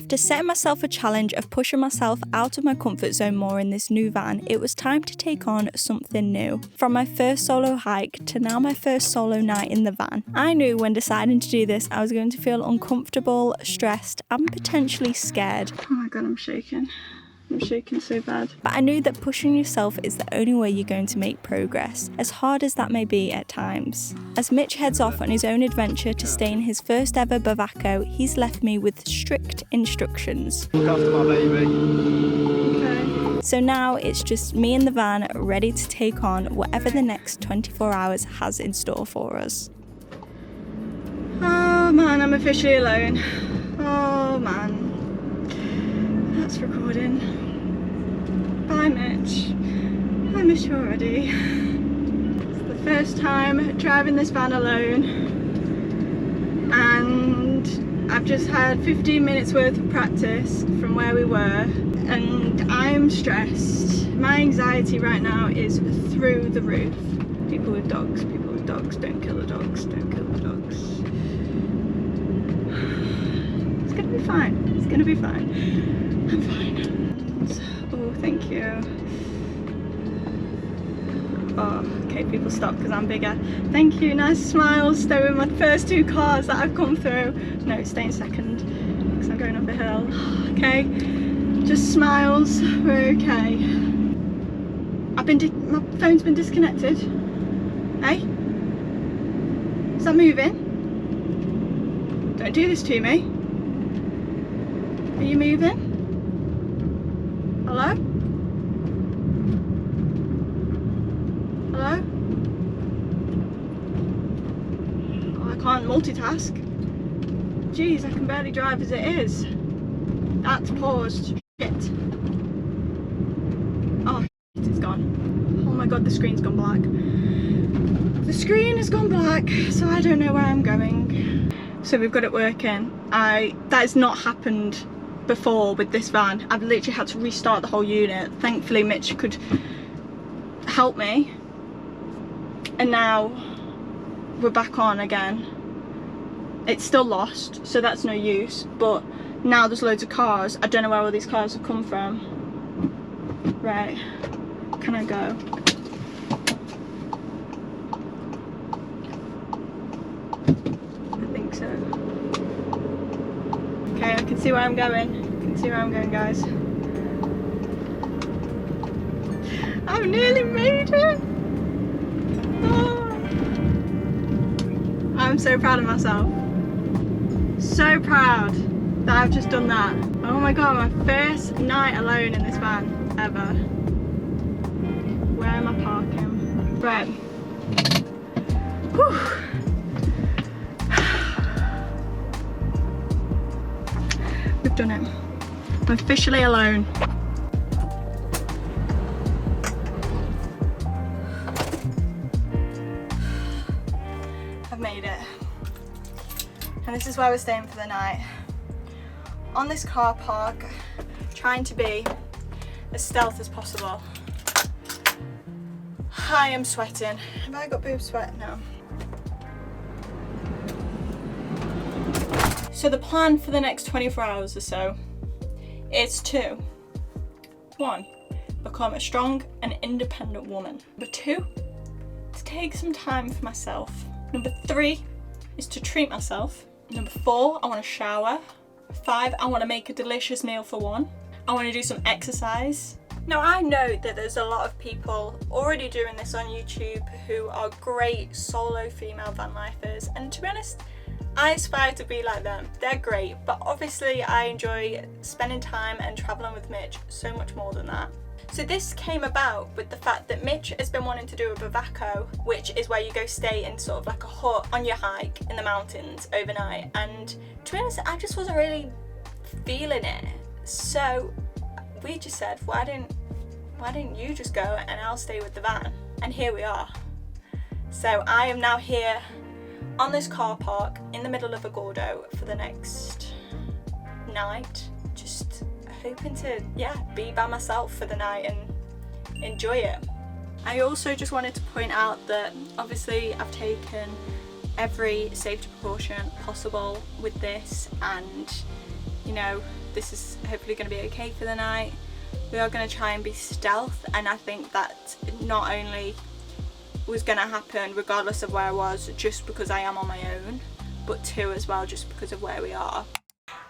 After setting myself a challenge of pushing myself out of my comfort zone more in this new van, it was time to take on something new. From my first solo hike to now my first solo night in the van. I knew when deciding to do this I was going to feel uncomfortable, stressed and potentially scared. Oh my god, I'm shaking. I'm shaking so bad. But I knew that pushing yourself is the only way you're going to make progress, as hard as that may be at times. As Mitch heads off on his own adventure to stay in his first ever bivacco, he's left me with strict instructions. Look after my baby. Okay. So now it's just me in the van, ready to take on whatever the next 24 hours has in store for us. Oh man, I'm officially alone. Oh man. That's recording. Bye Mitch. I miss you already. It's the first time driving this van alone and I've just had 15 minutes worth of practice from where we were and I'm stressed. My anxiety right now is through the roof. People with dogs, don't kill the dogs, don't kill the dogs. It's gonna be fine, it's gonna be fine. I'm fine. Oh, thank you. Oh, okay, people stop because I'm bigger. Thank you, nice smiles. They were my first two cars that I've come through. No, stay in second because I'm going up a hill. Okay, just smiles. We're okay. My phone's been disconnected. Hey? Is that moving? Don't do this to me. Are you moving? Hello? Hello? Oh, I can't multitask. Jeez, I can barely drive as it is. That's paused. Shit. Oh, shit, it's gone. Oh my god, the screen's gone black. The screen has gone black, so I don't know where I'm going. So we've got it working. That has not happened before with this van. I've literally had to restart the whole unit. Thankfully Mitch could help me and now we're back on again. It's still lost, so that's no use, but now there's loads of cars. I don't know where all these cars have come from. Right, can I go? I think so. Okay, I can see where I'm going. I can see where I'm going, guys. I've nearly made it! Oh. I'm so proud of myself. So proud that I've just done that. Oh my god, my first night alone in this van ever. Where am I parking? Right. Whew. We've done it. I'm officially alone. I've made it. And this is where we're staying for the night. On this car park, trying to be as stealth as possible. I am sweating. Have I got boob sweat? No. So the plan for the next 24 hours or so is to 1. Become a strong and independent woman. Number 2, to take some time for myself. Number 3 is to treat myself. Number 4, I want to shower. 5, I want to make a delicious meal for 1. I want to do some exercise. Now I know that there's a lot of people already doing this on YouTube who are great solo female van lifers, and to be honest, I aspire to be like them. They're great, but obviously I enjoy spending time and traveling with Mitch so much more than that. So this came about with the fact that Mitch has been wanting to do a bivacco, which is where you go stay in sort of like a hut on your hike in the mountains overnight, and to be honest, I just wasn't really feeling it. So we just said, why didn't you just go and I'll stay with the van? And here we are. So I am now here on this car park in the middle of a gordo for the next night, just hoping to be by myself for the night and enjoy it. I also just wanted to point out that obviously I've taken every safety precaution possible with this, and you know, this is hopefully going to be okay for the night. We are going to try and be stealth, and I think that not only was going to happen regardless of where I was, just because I am on my own, but two as well, just because of where we are.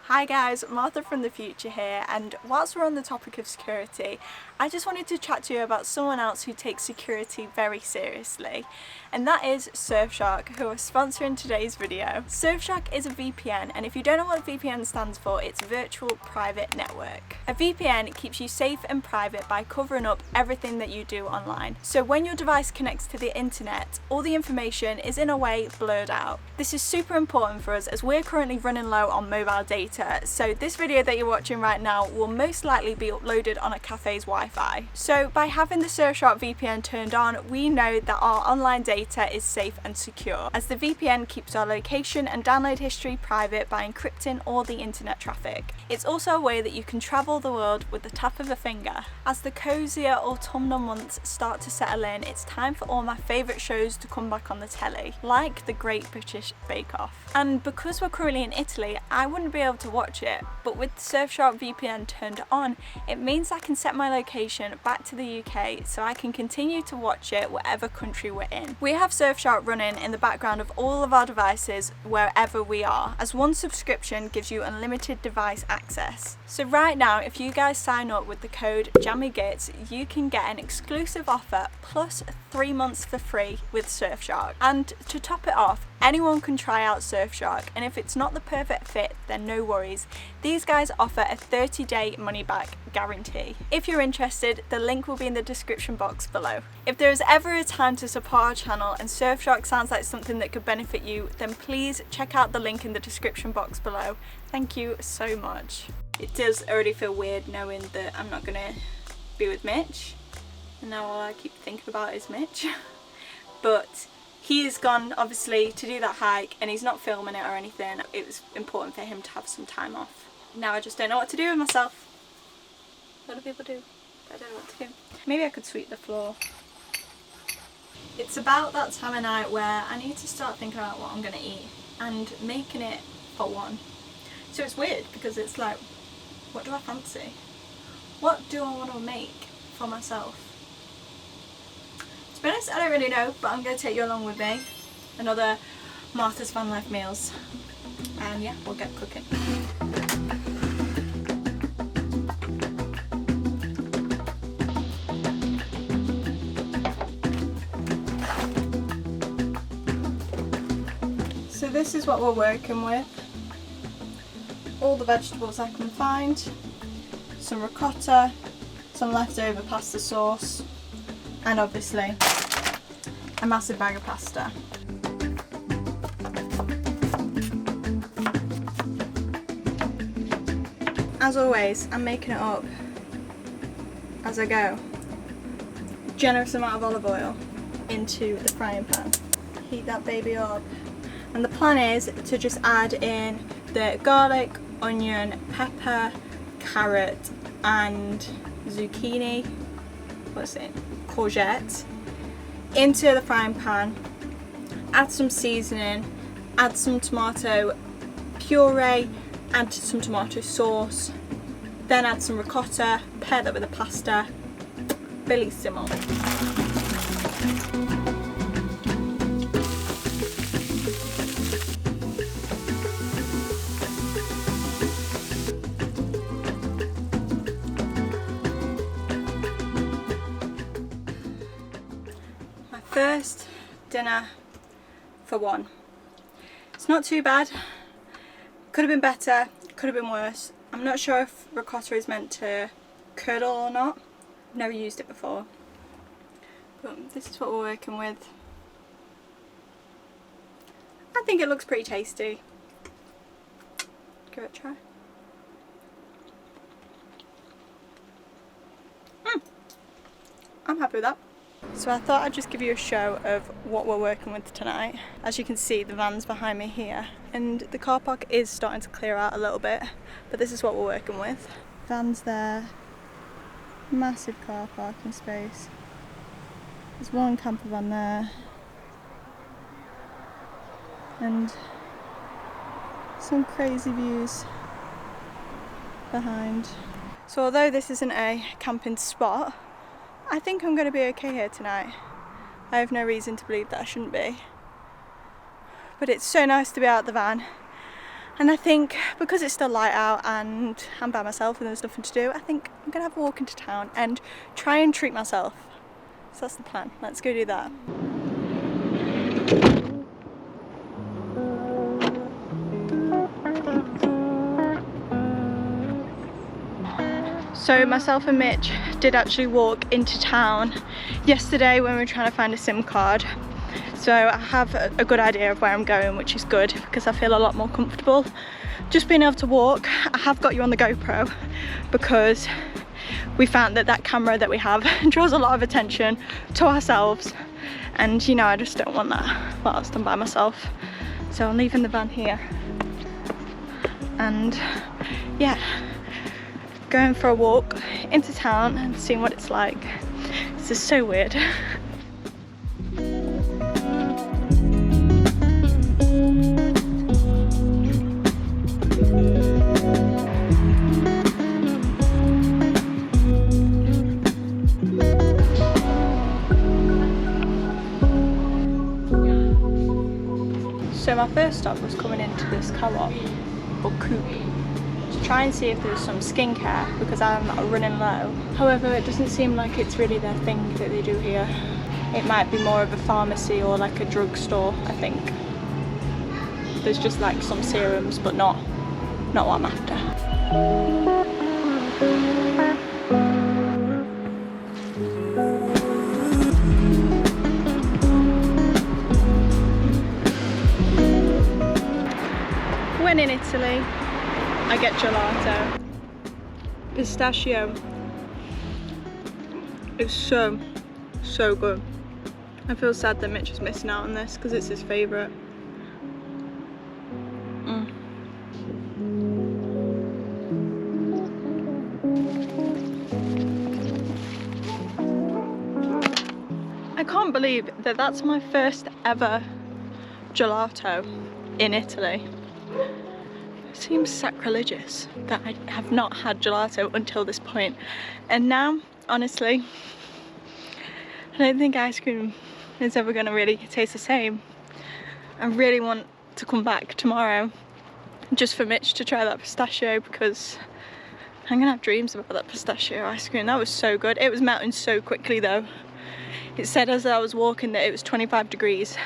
Hi guys, Martha from the future here, and whilst we're on the topic of security, I just wanted to chat to you about someone else who takes security very seriously, and that is Surfshark, who are sponsoring today's video. Surfshark is a VPN, and if you don't know what VPN stands for, it's Virtual Private Network. A VPN keeps you safe and private by covering up everything that you do online. So when your device connects to the internet, all the information is in a way blurred out. This is super important for us as we're currently running low on mobile data, so this video that you're watching right now will most likely be uploaded on a cafe's Wi-Fi. So by having the Surfshark VPN turned on, we know that our online data is safe and secure, as the VPN keeps our location and download history private by encrypting all the internet traffic. It's also a way that you can travel the world with the tap of a finger. As the cozier autumnal months start to settle in, it's time for all my favourite shows to come back on the telly, like the Great British Bake Off. And because we're currently in Italy, I wouldn't be able to watch it, but with Surfshark VPN turned on, it means I can set my location back to the UK so I can continue to watch it whatever country we're in. We have Surfshark running in the background of all of our devices wherever we are, as one subscription gives you unlimited device access. So right now, if you guys sign up with the code Jammy Gits, you can get an exclusive offer plus 3 months for free with Surfshark. And to top it off, anyone can try out Surfshark, and if it's not the perfect fit, then no worries. These guys offer a 30-day money-back guarantee. If you're interested, the link will be in the description box below. If there is ever a time to support our channel and Surfshark sounds like something that could benefit you, then please check out the link in the description box below. Thank you so much. It does already feel weird knowing that I'm not gonna be with Mitch, and now all I keep thinking about is Mitch. But he has gone, obviously, to do that hike, and he's not filming it or anything. It was important for him to have some time off. Now I just don't know what to do with myself. A lot of people do, but I don't know what to do. Maybe I could sweep the floor. It's about that time of night where I need to start thinking about what I'm going to eat and making it for one. So it's weird because it's like, what do I fancy? What do I want to make for myself? To be honest, I don't really know, but I'm going to take you along with me. Another Martha's Van Life meals. And yeah, we'll get cooking. So this is what we're working with. All the vegetables I can find. Some ricotta, some leftover pasta sauce, and obviously a massive bag of pasta. As always, I'm making it up as I go. Generous amount of olive oil into the frying pan. Heat that baby up. And the plan is to just add in the garlic, onion, pepper, carrot and zucchini, courgette, into the frying pan, add some seasoning, add some tomato puree, add some tomato sauce, then add some ricotta, pair that with the pasta, bellissimo. First dinner for one. It's not too bad. Could have been better, could have been worse. I'm not sure if ricotta is meant to curdle or not. I've never used it before. But this is what we're working with. I think it looks pretty tasty. Give it a try. I'm happy with that. So I thought I'd just give you a show of what we're working with tonight. As you can see, the van's behind me here, and the car park is starting to clear out a little bit, but this is what we're working with. Van's there, massive car parking space. There's one camper van there, and some crazy views behind. So although this isn't a camping spot, I think I'm going to be okay here tonight. I have no reason to believe that I shouldn't be. But it's so nice to be out of the van. And I think because it's still light out and I'm by myself and there's nothing to do, I think I'm going to have a walk into town and try and treat myself. So that's the plan. Let's go do that. So myself and Mitch did actually walk into town yesterday when we were trying to find a SIM card. So I have a good idea of where I'm going, which is good because I feel a lot more comfortable just being able to walk. I have got you on the GoPro because we found that that camera that we have draws a lot of attention to ourselves, and you know, I just don't want that whilst I'm by myself. So I'm leaving the van here and yeah, going for a walk into town and seeing what it's like. This is so weird. So my first stop was coming into this co-op or coop to try and see if there was some skincare because I'm running low. However, it doesn't seem like it's really their thing that they do here. It might be more of a pharmacy or like a drugstore, I think. There's just like some serums, but not what I'm after. When in Italy, I get gelato. Pistachio is so good. I feel sad that Mitch is missing out on this because it's his favourite. I can't believe that that's my first ever gelato in Italy. It seems sacrilegious that I have not had gelato until this point. And now, honestly, I don't think ice cream is ever going to really taste the same. I really want to come back tomorrow just for Mitch to try that pistachio because I'm gonna have dreams about that pistachio ice cream. That was so good. It was melting so quickly though. It said as I was walking that it was 25 degrees.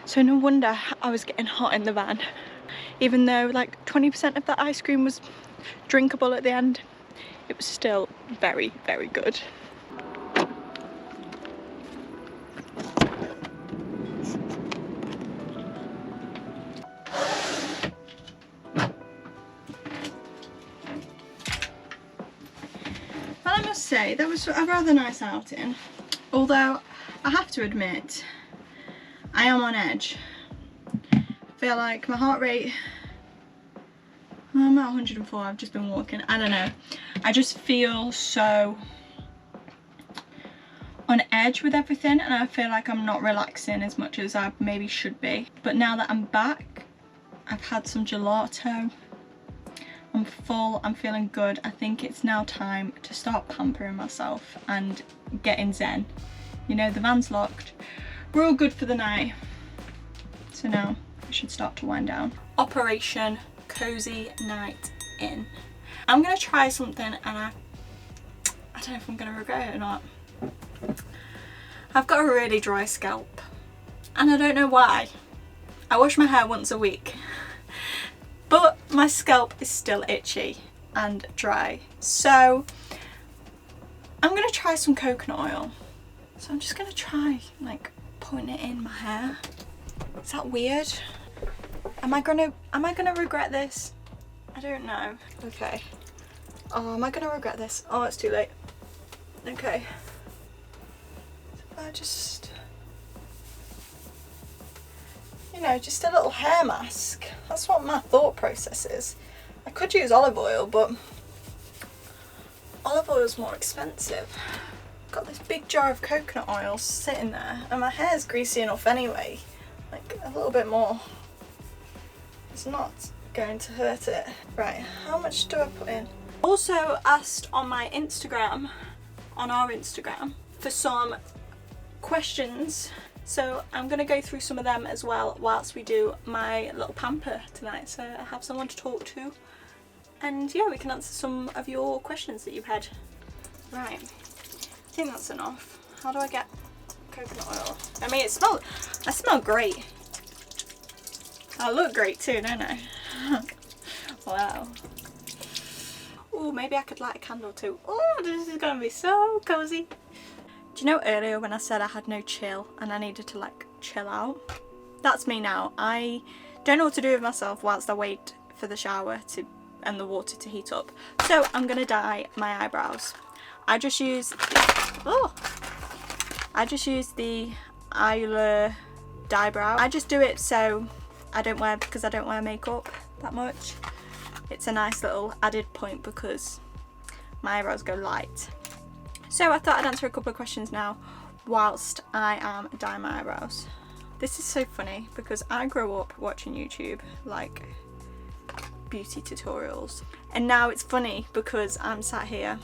So no wonder I was getting hot in the van. Even though like 20% of that ice cream was drinkable at the end, it was still very, very good. Well, I must say, that was a rather nice outing. Although, I have to admit, I am on edge. I feel like my heart rate, I'm at 104, I've just been walking, I don't know. I just feel so on edge with everything and I feel like I'm not relaxing as much as I maybe should be. But now that I'm back, I've had some gelato, I'm full, I'm feeling good. I think it's now time to start pampering myself and getting zen. You know, the van's locked, we're all good for the night. So now I should start to wind down. Operation Cozy Night In. I'm gonna try something and I don't know if I'm gonna regret it or not. I've got a really dry scalp and I don't know why. I wash my hair once a week, but my scalp is still itchy and dry. So I'm gonna try some coconut oil. So I'm just gonna try like putting it in my hair. Is that weird? Am I gonna regret this? I don't know. Okay. Oh, am I gonna regret this? Oh, it's too late. Okay. I just, you know, just a little hair mask. That's what my thought process is. I could use olive oil, but olive oil is more expensive. I've got this big jar of coconut oil sitting there, and my hair's greasy enough anyway. Like a little bit more. It's not going to hurt it. Right, how much do I put in? Also asked on my Instagram, on our Instagram, for some questions. So I'm going to go through some of them as well whilst we do my little pamper tonight. So I have someone to talk to. And yeah, we can answer some of your questions that you've had. Right, I think that's enough. How do I get coconut oil? I mean, I smell great. I look great too, don't I? Wow. Oh, maybe I could light a candle too. Oh, this is gonna be so cozy. Do you know earlier when I said I had no chill and I needed to like chill out? That's me now. I don't know what to do with myself whilst I wait for the shower and the water to heat up. So I'm gonna dye my eyebrows. I just use the Isla dye brow. I just do it so because I don't wear makeup that much. It's a nice little added point because my eyebrows go light. So I thought I'd answer a couple of questions now whilst I am dyeing my eyebrows. This is so funny because I grew up watching YouTube, like beauty tutorials. And now it's funny because I'm sat here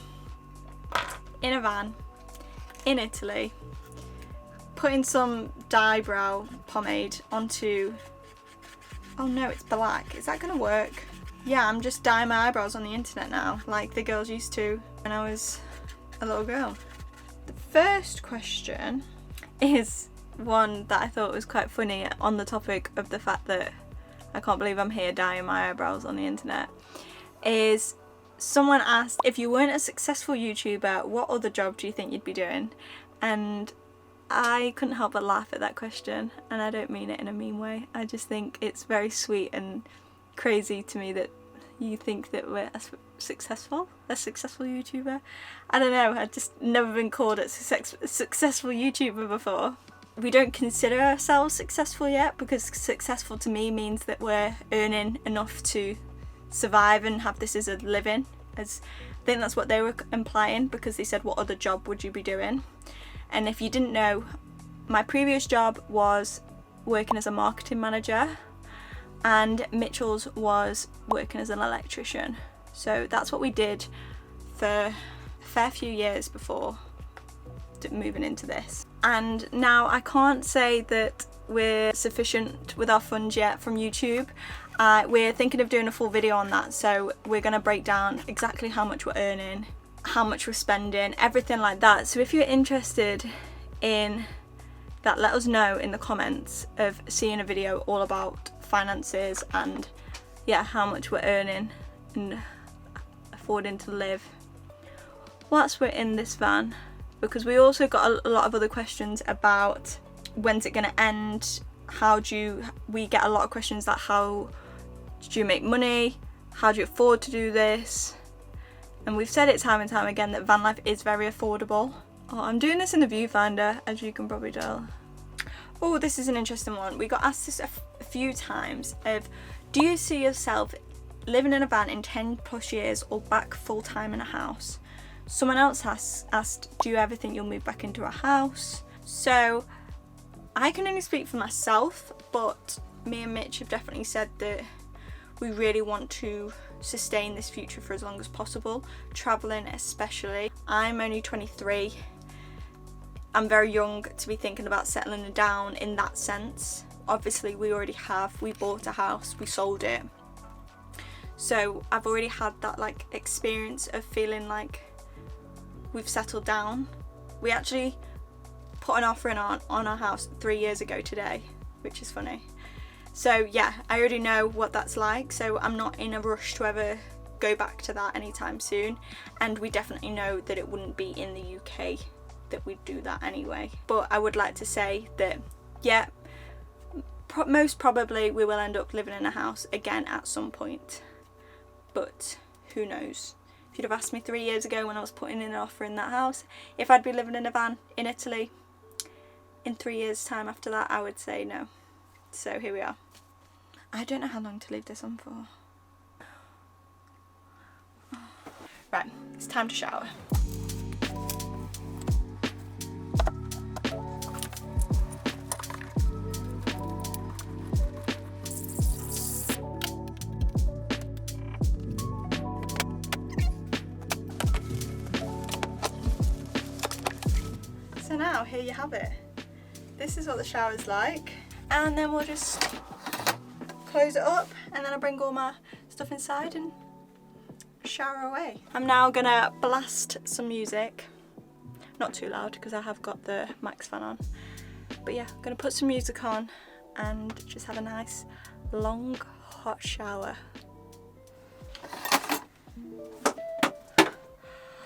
in a van in Italy putting some dye brow pomade onto, oh no, it's black. Is that gonna work? Yeah, I'm just dyeing my eyebrows on the internet now, like the girls used to when I was a little girl. The first question is one that I thought was quite funny on the topic of the fact that I can't believe I'm here dyeing my eyebrows on the internet. Is someone asked, if you weren't a successful YouTuber, what other job do you think you'd be doing? And I couldn't help but laugh at that question, and I don't mean it in a mean way. I just think it's very sweet and crazy to me that you think that we're a successful YouTuber. I don't know, I've just never been called a successful YouTuber before. We don't consider ourselves successful yet because successful to me means that we're earning enough to survive and have this as a living. I think that's what they were implying because they said, what other job would you be doing? And if you didn't know, my previous job was working as a marketing manager and Mitchell's was working as an electrician. So that's what we did for a fair few years before moving into this. And now I can't say that we're sufficient with our funds yet from YouTube. We're thinking of doing a full video on that, so we're going to break down exactly how much we're earning, how much we're spending, everything like that. So if you're interested in that, let us know in the comments of seeing a video all about finances and yeah, how much we're earning and affording to live whilst we're in this van. Because we also got a lot of other questions about when's it going to end, we get a lot of questions like how do you make money, how do you afford to do this? And we've said it time and time again that van life is very affordable. Oh, I'm doing this in the viewfinder, as you can probably tell. Oh, this is an interesting one. We got asked this a few times of, do you see yourself living in a van in 10 plus years or back full time in a house? Someone else has asked, do you ever think you'll move back into a house? So I can only speak for myself, but me and Mitch have definitely said that we really want to sustain this future for as long as possible, traveling especially. I'm only 23. I'm very young to be thinking about settling down in that sense. Obviously we bought a house, we sold it. So I've already had that like experience of feeling like we've settled down. We actually put an offer in on our house 3 years ago today, which is funny. So yeah, I already know what that's like, so I'm not in a rush to ever go back to that anytime soon. And we definitely know that it wouldn't be in the UK that we'd do that anyway. But I would like to say that yeah, most probably we will end up living in a house again at some point, but who knows. If you'd have asked me 3 years ago when I was putting in an offer in that house if I'd be living in a van in Italy in 3 years time after that, I would say no. So here we are. I don't know how long to leave this on for. Right, it's time to shower. So now, here you have it. This is what the shower's like. And then we'll just close it up, and then I bring all my stuff inside and shower away. I'm now gonna blast some music. Not too loud, because I have got the max fan on. But yeah, I'm gonna put some music on and just have a nice, long, hot shower.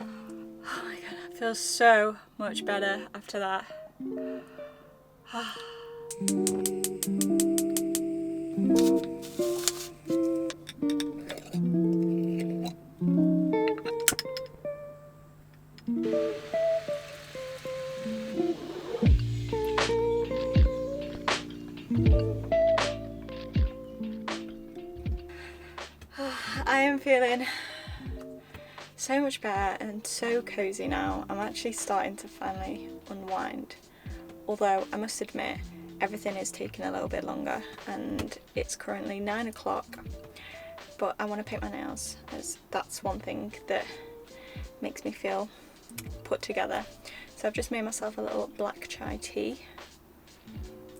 Oh my god, I feel so much better after that. I am feeling so much better and so cozy now. I'm actually starting to finally unwind. Although I must admit, everything is taking a little bit longer, and it's currently 9 o'clock. But I want to paint my nails, as that's one thing that makes me feel put together. So I've just made myself a little black chai tea,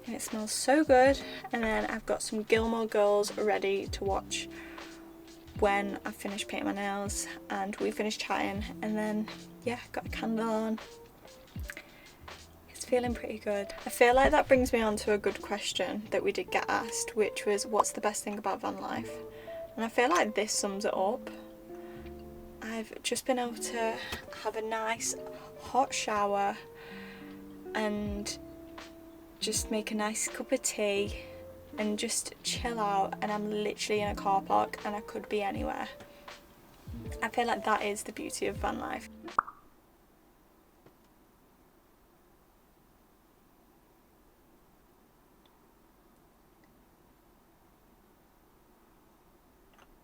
and it smells so good. And then I've got some Gilmore Girls ready to watch when I've finished painting my nails and we finished chatting, and then yeah, got a candle on. It's feeling pretty good. I feel like that brings me on to a good question that we did get asked, which was, what's the best thing about van life? And I feel like this sums it up. I've just been able to have a nice hot shower and just make a nice cup of tea and just chill out, and I'm literally in a car park and I could be anywhere. I feel like that is the beauty of van life.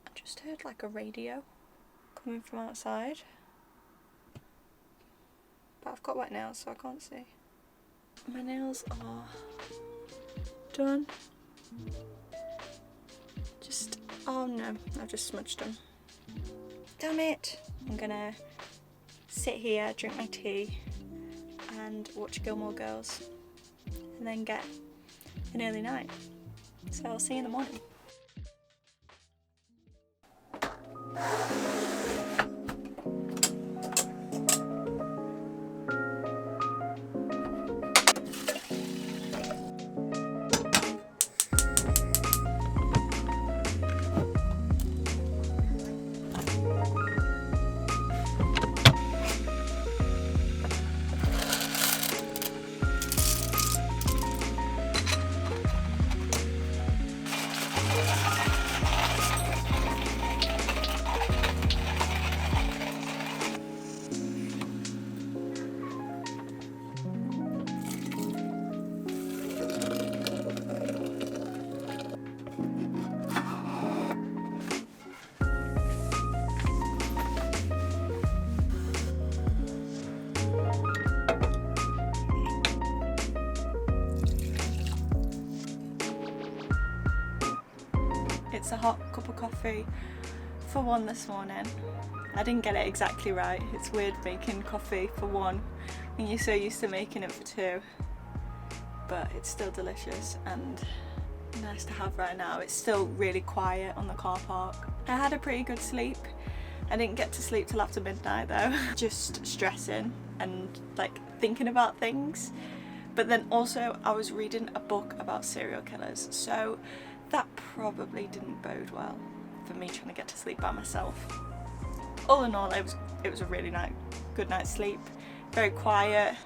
I just heard like a radio coming from outside, but I've got wet nails so I can't see. My nails are done. Just, oh no, I've just smudged them. Damn it! I'm gonna sit here, drink my tea and watch Gilmore Girls and then get an early night. So I'll see you in the morning. It's a hot cup of coffee for one this morning. I didn't get it exactly right. It's weird making coffee for one when you're so used to making it for two. But it's still delicious and nice to have right now. It's still really quiet on the car park. I had a pretty good sleep. I didn't get to sleep till after midnight though. Just stressing and like thinking about things. But then also I was reading a book about serial killers, so that probably didn't bode well for me trying to get to sleep by myself. All in all, it was a really good night's sleep, very quiet,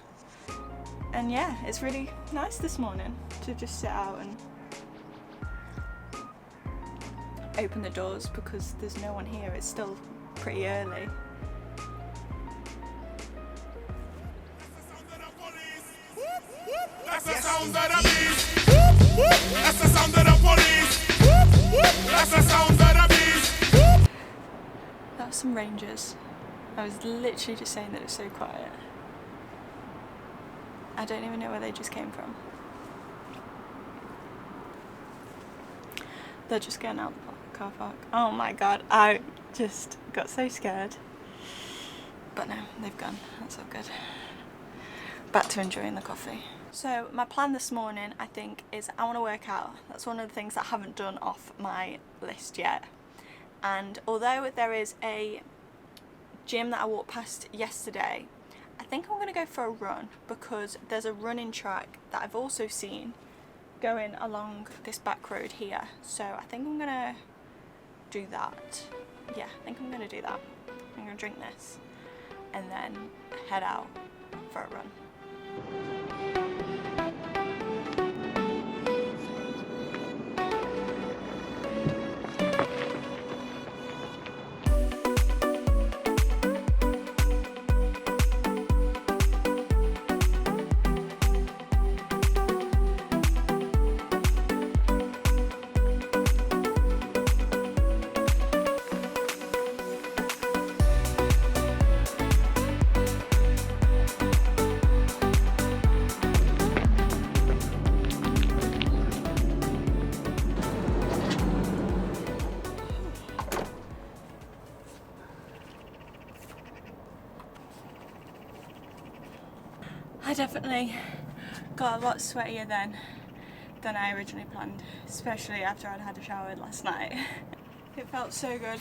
and yeah, it's really nice this morning to just sit out and open the doors because there's no one here. It's still pretty early. That's the sound of the beast. That's the sound of the police. That's the sound of the beast. That was some rangers. I was literally just saying that it's so quiet. I don't even know where they just came from. They're just getting out the car park. Oh my god, I just got so scared. But no, they've gone. That's all good. back to enjoying the coffee. So my plan this morning, I think, is I want to work out. That's one of the things that I haven't done off my list yet. And although there is a gym that I walked past yesterday, I think I'm going to go for a run, because there's a running track that I've also seen going along this back road here. So I think I'm going to do that. Yeah, I think I'm going to do that. I'm going to drink this and then head out for a run. I definitely got a lot sweatier than I originally planned, especially after I'd had a shower last night. It felt so good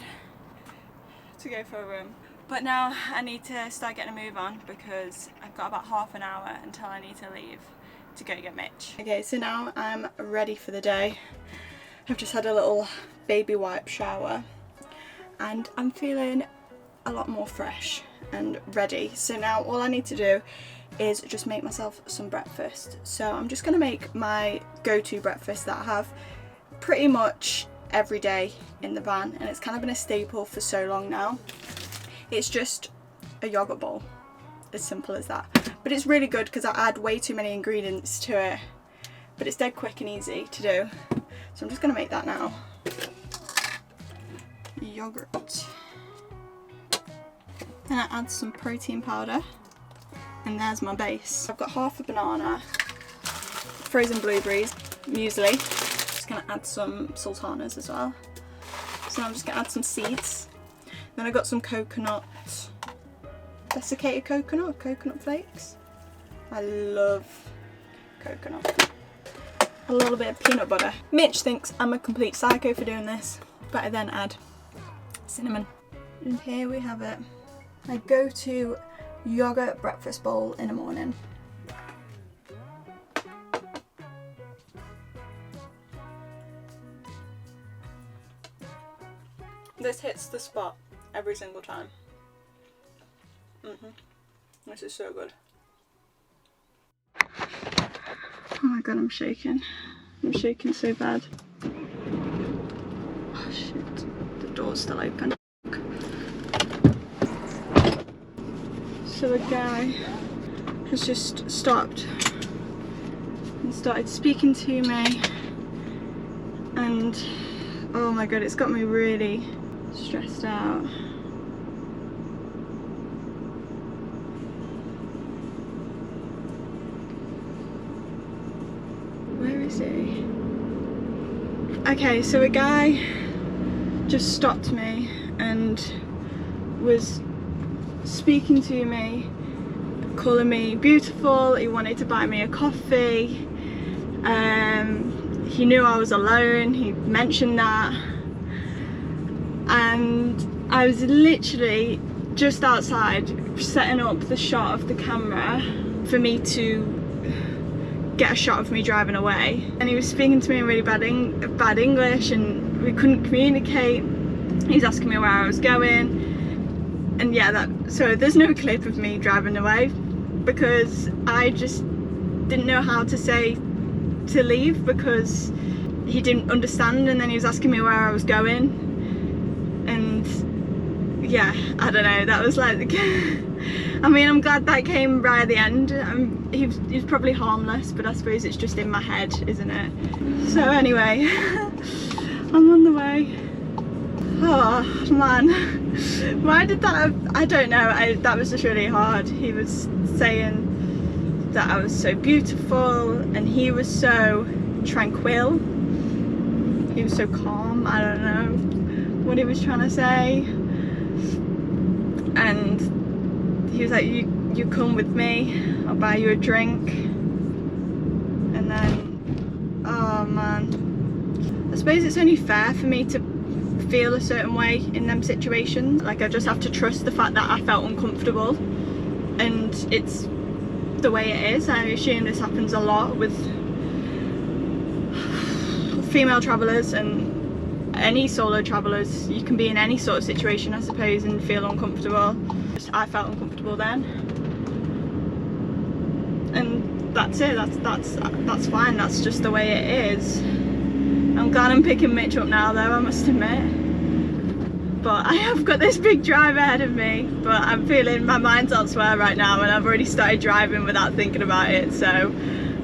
to go for a run. But now I need to start getting a move on, because I've got about half an hour until I need to leave to go get Mitch. Okay, so now I'm ready for the day. I've just had a little baby wipe shower and I'm feeling a lot more fresh and ready. So now all I need to do is just make myself some breakfast. So I'm just going to make my go-to breakfast that I have pretty much every day in the van, and it's kind of been a staple for so long now. It's just a yogurt bowl, as simple as that. But it's really good because I add way too many ingredients to it, but it's dead quick and easy to do. So I'm just going to make that now. Yogurt. Then I add some protein powder. And there's my base. I've got half a banana, frozen blueberries, muesli. Just gonna add some sultanas as well. So I'm just gonna add some seeds. Then I got some coconut, desiccated coconut flakes. I love coconut. A little bit of peanut butter. Mitch thinks I'm a complete psycho for doing this, but I then add cinnamon. And here we have it. I go to yogurt breakfast bowl in the morning. This hits the spot every single time. This is so good. Oh my god, I'm shaking. I'm shaking so bad. Oh shit, the door's still open. So a guy has just stopped and started speaking to me, and oh my god, it's got me really stressed out. Where is he? Okay, so a guy just stopped me and was speaking to me, calling me beautiful. He wanted to buy me a coffee. He knew I was alone, he mentioned that, and I was literally just outside setting up the shot of the camera for me to get a shot of me driving away, and he was speaking to me in really bad English and we couldn't communicate. He was asking me where I was going. And yeah, so there's no clip of me driving away because I just didn't know how to say to leave, because he didn't understand, and then he was asking me where I was going, and yeah, I don't know, that was like I mean, I'm glad that came right at the end. He was probably harmless, but I suppose it's just in my head, isn't it? So anyway, I'm on the way. Oh man, why did that, I don't know, that was just really hard. He was saying that I was so beautiful and he was so tranquil, he was so calm, I don't know what he was trying to say, and he was like, you come with me, I'll buy you a drink. And then, oh man, I suppose it's only fair for me to feel a certain way in them situations. Like, I just have to trust the fact that I felt uncomfortable, and it's the way it is. I assume this happens a lot with female travellers and any solo travellers. You can be in any sort of situation, I suppose, and feel uncomfortable. I felt uncomfortable then, and that's it. That's fine. That's just the way it is. I'm glad I'm picking Mitch up now, though, I must admit. But I have got this big drive ahead of me, but I'm feeling my mind's elsewhere right now, and I've already started driving without thinking about it, so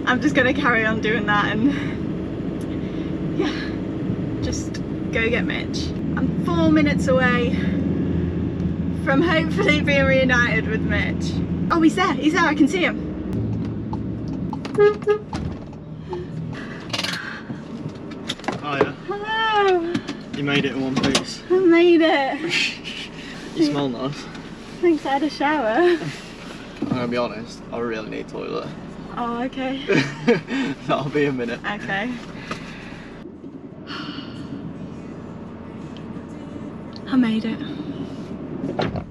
I'm just going to carry on doing that and yeah, just go get Mitch. I'm 4 minutes away from hopefully being reunited with Mitch. Oh, he's there, I can see him. Oh yeah. Hello. You made it in one piece. I made it. You smell nice. Thanks, I had a shower. I'm gonna be honest, I really need toilet. Oh, okay. That'll be a minute. Okay. I made it.